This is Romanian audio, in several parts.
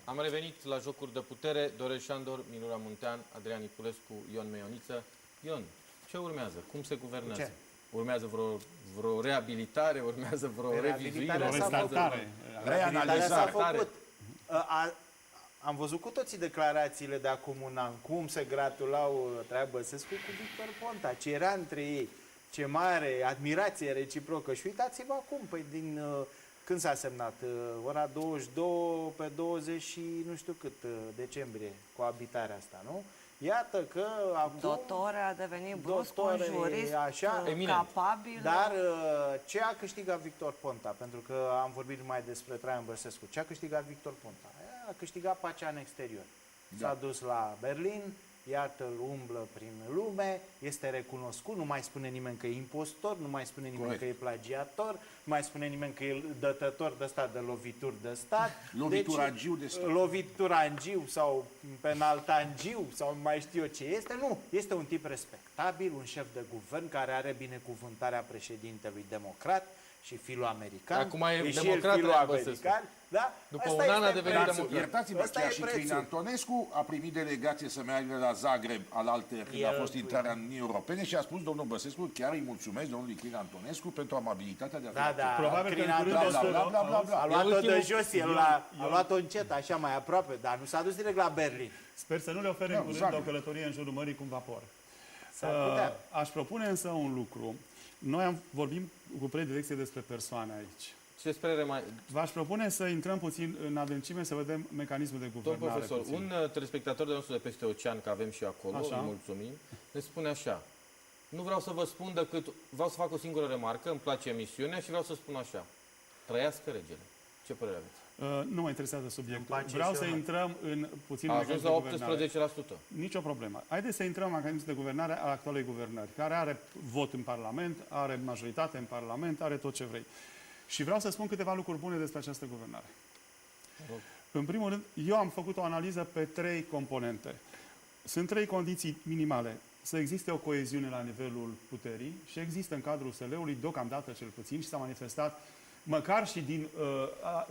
Am revenit la jocuri de putere. Dorel Șandor, Minura Muntean, Adrian Niculescu, Ion Meioniță. Ion, ce urmează? Cum se guvernează? Ce? Urmează vreo reabilitare? Urmează vreo revizuire? O restartare. Reanalizarea s-a făcut. Am văzut cu toții declarațiile de acum un an, cum se gratulau Traian Băsescu cu Victor Ponta, ce era între ei, ce mare admirație reciprocă. Și uitați-vă acum, păi când s-a semnat? Ora 22 pe 20 și nu știu cât decembrie, coabitarea asta, nu? Iată că acum... Dotore a devenit brusc un Dotore, jurist așa, capabil. Dar ce a câștigat Victor Ponta? Pentru că am vorbit mai despre Traian Băsescu. Ce a câștigat Victor Ponta? A câștigat pacea în exterior. S-a dus la Berlin, iată-l umblă prin lume, este recunoscut, nu mai spune nimeni că e impostor, nu mai spune nimeni că e plagiator, nu mai spune nimeni că e dătător de stat de lovituri de stat. Loviturangiu de stat. Loviturangiu sau penaltangiu sau mai știu eu ce este. Nu, este un tip respectabil, un șef de guvern care are binecuvântarea președintelui democrat și filoamerican. Acum e și democrat, filoamerican. Da? După un an a devenit democrat. Iertați-mă, chiar și Crin Antonescu a primit delegație să meargă la Zagreb, alaltă, când a fost intrarea în Uniunii Europene și a spus domnul Băsescu, chiar îi mulțumesc domnului Crin Antonescu pentru amabilitatea de a fi. Da, Probabil Crin că în curând a luat-o de jos, el a luat-o încet, așa mai aproape, dar nu s-a dus direct la Berlin. Sper să nu le ofere în curând o călătorie în jurul mării cu un vapor. Aș propune însă un lucru. Noi vorbim cu predilecție despre persoane aici. Ce sprere mai... V-aș propune să intrăm puțin în adâncime, să vedem mecanismul de guvernare. Domnul profesor, un telespectator de nostru de peste ocean, că avem și acolo, îi mulțumim, ne spune așa: nu vreau să vă spun decât, vreau să fac o singură remarcă, îmi place emisiunea și vreau să spun așa: trăiască regele. Ce părere aveți? Nu mă interesează subiectul. Vreau să intrăm în puțin mecanismul de guvernare. 18%. Nicio problemă. Haideți să intrăm în mecanismul de guvernare al actualei guvernări, care are vot în Parlament, are majoritate în Parlament, are tot ce vrei. Și vreau să spun câteva lucruri bune despre această guvernare. În primul rând, eu am făcut o analiză pe 3 componente. Sunt 3 condiții minimale. Să existe o coeziune la nivelul puterii și există în cadrul USL-ului, deocamdată cel puțin, și s-a manifestat măcar și din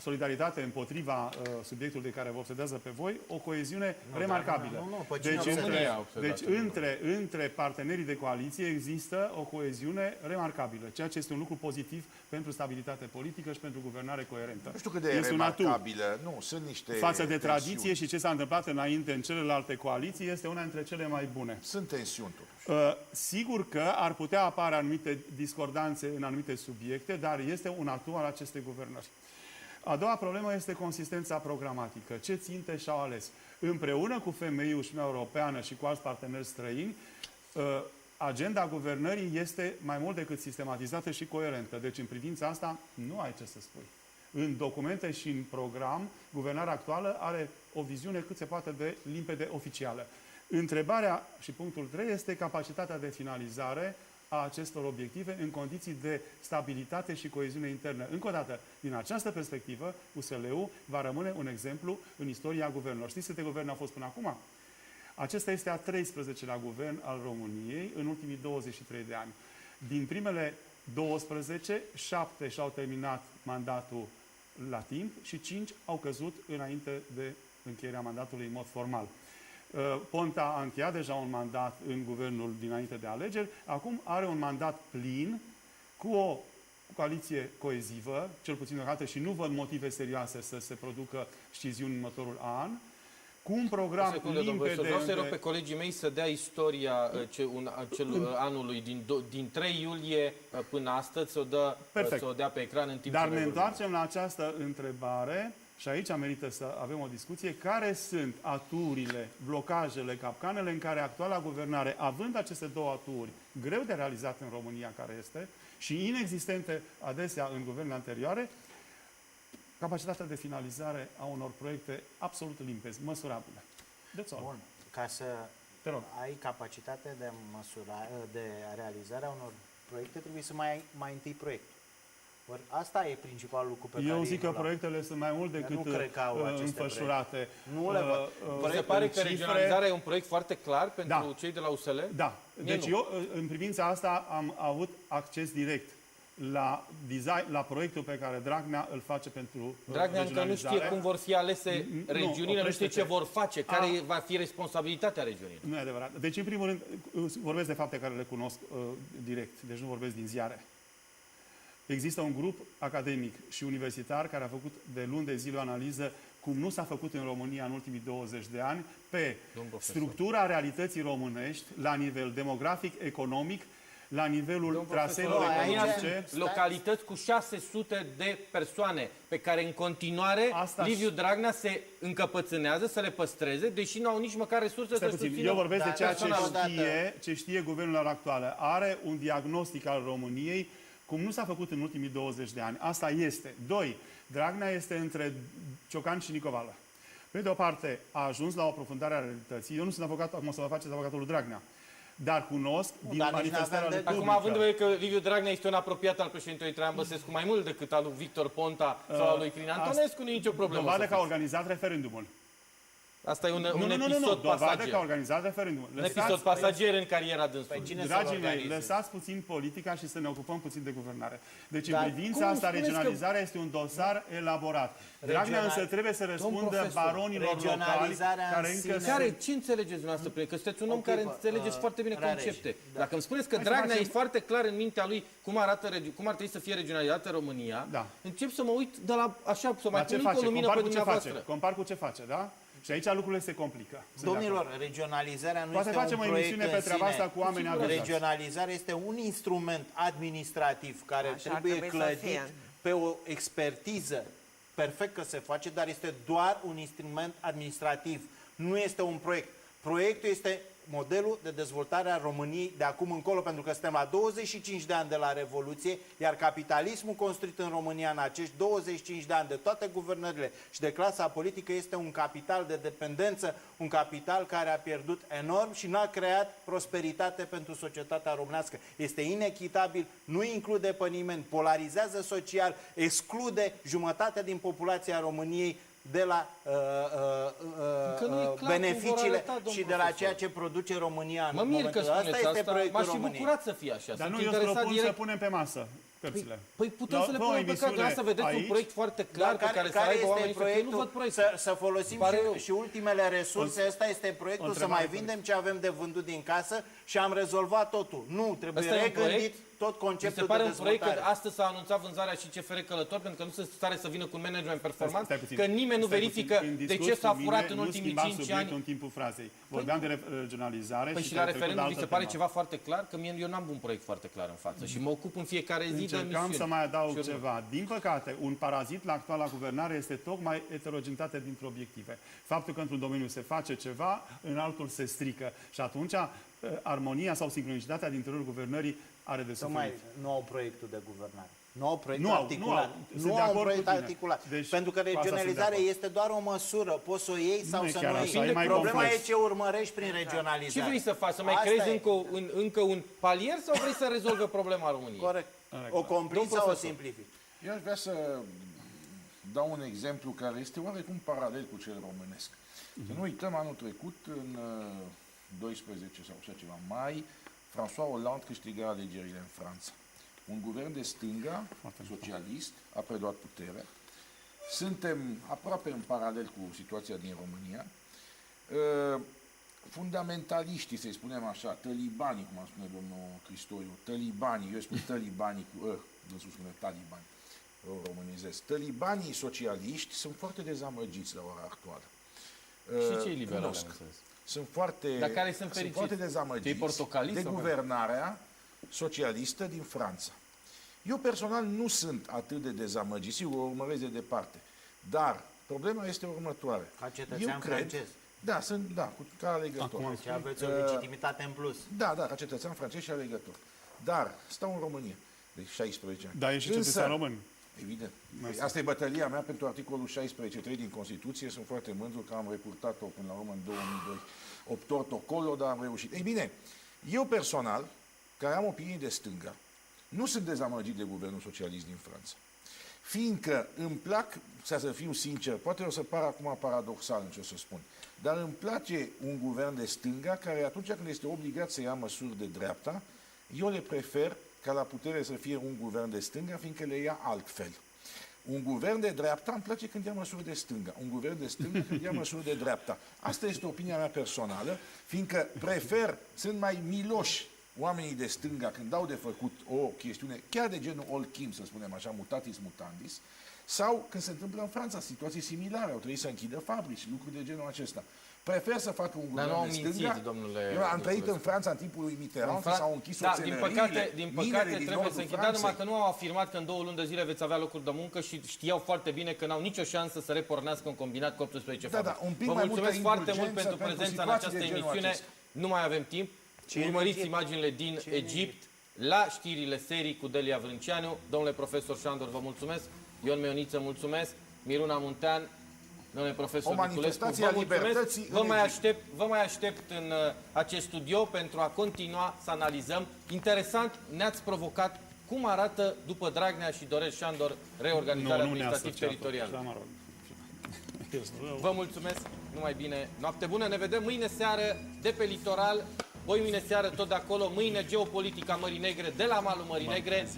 solidaritate împotriva subiectului care vă obsedează pe voi, o coeziune remarcabilă. Deci între partenerii de coaliție există o coeziune remarcabilă, ceea ce este un lucru pozitiv pentru stabilitate politică și pentru guvernare coerentă. Nu știu cât de remarcabilă, nu, sunt niște față de tradiție și ce s-a întâmplat înainte în celelalte coaliții, este una dintre cele mai bune. Sunt tensiuni totuși. Sigur că ar putea apare anumite discordanțe în anumite subiecte, dar este un atu al acestei guvernări. A doua problemă este consistența programatică. Ce ținte și-au ales? Împreună cu FMI-ul și Uniunea Europeană și cu alți parteneri străini, agenda guvernării este mai mult decât sistematizată și coerentă. Deci, în privința asta, nu ai ce să spui. În documente și în program, guvernarea actuală are o viziune cât se poate de limpede oficială. Întrebarea și punctul 3 este capacitatea de finalizare a acestor obiective în condiții de stabilitate și coeziune internă. Încă o dată, din această perspectivă, USL-ul va rămâne un exemplu în istoria guvernelor. Știți câte guverne au fost până acum? Acesta este a 13-lea guvern al României în ultimii 23 de ani. Din primele 12, 7 și-au terminat mandatul la timp și 5 au căzut înainte de încheierea mandatului în mod formal. Ponta a încheiat deja un mandat în guvernul dinainte de alegeri, acum are un mandat plin cu o coaliție coezivă, cel puțin deocamdată, și nu văd motive serioase să se producă sciziuni în următorul an, cu un program limpede... Vreau să-i rog pe colegii mei să dea istoria anului din 3 iulie până astăzi, să o dea pe ecran în timp. Dar ne întoarcem la această întrebare. Și aici merită să avem o discuție. Care sunt aturile, blocajele, capcanele în care actuala guvernare, având aceste două aturi, greu de realizat în România care este, și inexistente adesea în guvernele anterioare, capacitatea de finalizare a unor proiecte absolut limpezi, măsurabile. Bun. Ca să ai capacitate de realizarea unor proiecte, trebuie să mai întâi proiectul. Asta e principalul lucru pe care... Eu zic că proiectele sunt mai mult decât înfășurate. Vă se pare că regionalizarea e un proiect foarte clar pentru cei de la USL? Da. Deci eu, în privința asta, am avut acces direct la design, la proiectul pe care Dragnea îl face pentru Dragnea încă nu știe cum vor fi alese regiunile, nu știe oprește-te. ce vor face, care va fi responsabilitatea regiunilor. Nu e adevărat. Deci, în primul rând, vorbesc de fapte care le cunosc direct, deci nu vorbesc din ziare. Există un grup academic și universitar care a făcut de luni de zile o analiză cum nu s-a făcut în România în ultimii 20 de ani pe structura realității românești la nivel demografic, economic, la nivelul traseelor economice. Localități cu 600 de persoane pe care în continuare Liviu Dragnea se încăpățânează să le păstreze, deși nu au nici măcar resurse să susțină. Eu vorbesc de ceea ce știe guvernul actual. Are un diagnostic al României cum nu s-a făcut în ultimii 20 de ani. Asta este. 2. Dragnea este între Ciocan și Nicovală. Pe de o parte, a ajuns la o aprofundare a realității. Eu nu sunt avocat, acum să mă faceți avocatul lui Dragnea. Dar cunosc din manifestarea lui Acum, având în vedere că Liviu Dragnea este un apropiat al președintelui Traian Băsescu mai mult decât al lui Victor Ponta sau al lui Crin Antonescu, nu e nicio problemă. Dovadă că a organizat referendumul. Asta e un Nu, episod dovadă pasager. că a organizat referendumul. Un episod pasager în cariera dânsului. Dragii mei, lăsați puțin politica și să ne ocupăm puțin de guvernare. Deci, Dar în privința cum asta, spuneți regionalizarea este un dosar elaborat. Dragnea însă trebuie să răspundă baronilor locali care încă Ce înțelegeți dumneavoastră? Că sunteți un om care înțelegeți foarte bine concepte. Dacă îmi spuneți că Dragnea e foarte clar în mintea lui cum ar trebui să fie regionalizată România, încep să mă uit de la așa, să mai pun încă o lumină pe dumneavoastră. Compar cu ce face, da? Și aici lucrurile se complică. Domnilor, regionalizarea nu Poate este facem un o proiect emisiune pe treaba asta cu oameni angajați. Regionalizarea este un instrument administrativ care Așa trebuie trebuie să clădit fie. pe o expertiză. Perfect că se face, dar este doar un instrument administrativ. Nu este un proiect. Proiectul este modelul de dezvoltare a României de acum încolo, pentru că suntem la 25 de ani de la Revoluție, iar capitalismul construit în România în acești 25 de ani de toate guvernările și de clasa politică este un capital de dependență, un capital care a pierdut enorm și n-a creat prosperitate pentru societatea românească. Este inechitabil, nu include pe nimeni, polarizează social, exclude jumătate din populația României de la beneficiile și de la ceea ce produce România în momentul ăsta. Asta este proiectul M-aș fi României. bucurat să fie așa. Dar nu, eu îți propun să punem pe masă cărțile. Păi putem să le punem pe carte, să vedeți un proiect foarte clar pe care să aibă oamenii să fie, nu văd proiectul. Să folosim și ultimele resurse, ăsta este proiectul, să mai vindem ce avem de vândut din casă și am rezolvat totul. Nu, trebuie regândit tot conceptul de dezvoltare. Se pare un proiect că astăzi s-a anunțat vânzarea și CFR Călător, pentru că nu sunt stare să vină cu un management performant, că nimeni nu verifică de ce s-a furat în ultimii 5 ani. În timpul frazei. Vorbeam de regionalizare și la referendum vi se pare ceva foarte clar? Că eu n-am un proiect foarte clar în față și mă ocup în fiecare zi de misiuni. Încercam să mai adaug ceva. Din păcate, un parazit la actuala guvernare este tocmai heterogenitatea dintre obiective. Faptul că într-un domeniu se face ceva, în altul se strică. Și atunci armonia sau sincronicitatea din interiorul guvernării are de suferit. Nu au proiectul de guvernare. Nu au proiect Nu articulat. Nu au un proiect articulat. Deci, pentru că regionalizarea este doar o măsură. Poți să o iei sau să nu o iei. Problema e ce urmărești prin regionalizare. Ce vrei să faci? Să mai crezi încă un palier sau vrei să rezolvi problema României? Corect. O complici sau o simplifici? Eu aș vrea să dau un exemplu care este oarecum paralel cu cel românesc. Să nu uităm, anul trecut, în 12 sau așa ceva mai, François Hollande câștiga alegerile în Franța. Un guvern de stânga, socialist, a preluat puterea. Suntem aproape în paralel cu situația din România. Fundamentaliștii, să-i spunem așa, talibanii, cum spune domnul Cristoiu, talibanii, eu spun talibanii cu dânsul spune talibani, eu românizez. Talibanii socialiști sunt foarte dezamăgiți la ora actuală. Și cei liberali, sunt foarte, sunt foarte dezamăgiți de guvernarea socialistă din Franța. Eu personal nu sunt atât de dezamăgit, sigur, o urmăresc de departe, dar problema este următoarea. Ca cetățean francez. Da, ca alegător. Deci aveți o legitimitate în plus. Da, ca cetățean francez și alegător. Dar stau în România de 16 ani. Da, e și cetățean român. Evident. Asta e bătălia mea pentru articolul 16.3 din Constituție. Sunt foarte mândru că am repurtat-o până la urmă în 2002. Obtorto acolo, dar am reușit. Ei bine, eu personal, care am opinii de stânga, nu sunt dezamăgit de guvernul socialist din Franța. Fiindcă îmi plac, să fiu sincer, poate o să par acum paradoxal în ce o să spun, dar îmi place un guvern de stânga care atunci când este obligat să ia măsuri de dreapta, eu le prefer ca la putere să fie un guvern de stânga, fiindcă le ia altfel. Un guvern de dreapta îmi place când ia măsuri de stânga. Un guvern de stânga când ia măsuri de dreapta. Asta este opinia mea personală, fiindcă sunt mai miloși oamenii de stânga când dau de făcut o chestiune, chiar de genul Old Kim, să spunem așa, mutatis mutandis, sau când se întâmplă în Franța situații similare, au trebuit să închidă fabrici, lucruri de genul acesta. Prefer să facă un guvern de stânga. Eu am trăit în Franța în timpul lui Mitterrand, s-au închis oțelăriile, din păcate trebuie să închid, numai că nu au afirmat că în 2 luni de zile veți avea locuri de muncă și știau foarte bine că n-au nicio șansă să repornească un combinat cu 18 fabrici. Un pic Vă mai mulțumesc foarte mult indulgență pentru prezența în această emisiune. Nu mai avem timp. Urmăriți imaginile din Egipt la știrile serii cu Delia Vrânceanu. Domnule profesor Șandor, vă mulțumesc. Ion Meoniță, mulțumesc. Miruna Muntean, domnule profesor Niculescu, vă mulțumesc. Vă mai aștept în acest studio pentru a continua să analizăm. Interesant, ne-ați provocat cum arată după Dragnea și Dorel Șandor reorganizarea administrativ-teritorială. Vă mulțumesc, numai bine, noapte bună, ne vedem mâine seară de pe litoral, poi mâine seară tot de acolo, mâine geopolitica Mării Negre, de la malul Mării Negre,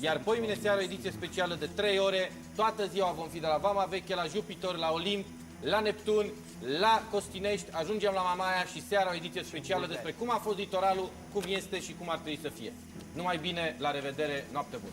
iar poi mâine seară o ediție specială de 3 ore, toată ziua vom fi de la Vama Veche, la Jupiter, la Olimp, la Neptun, la Costinești, ajungem la Mamaia și seara o ediție specială despre cum a fost litoralul, cum este și cum ar trebui să fie. Numai bine, la revedere, noapte bună!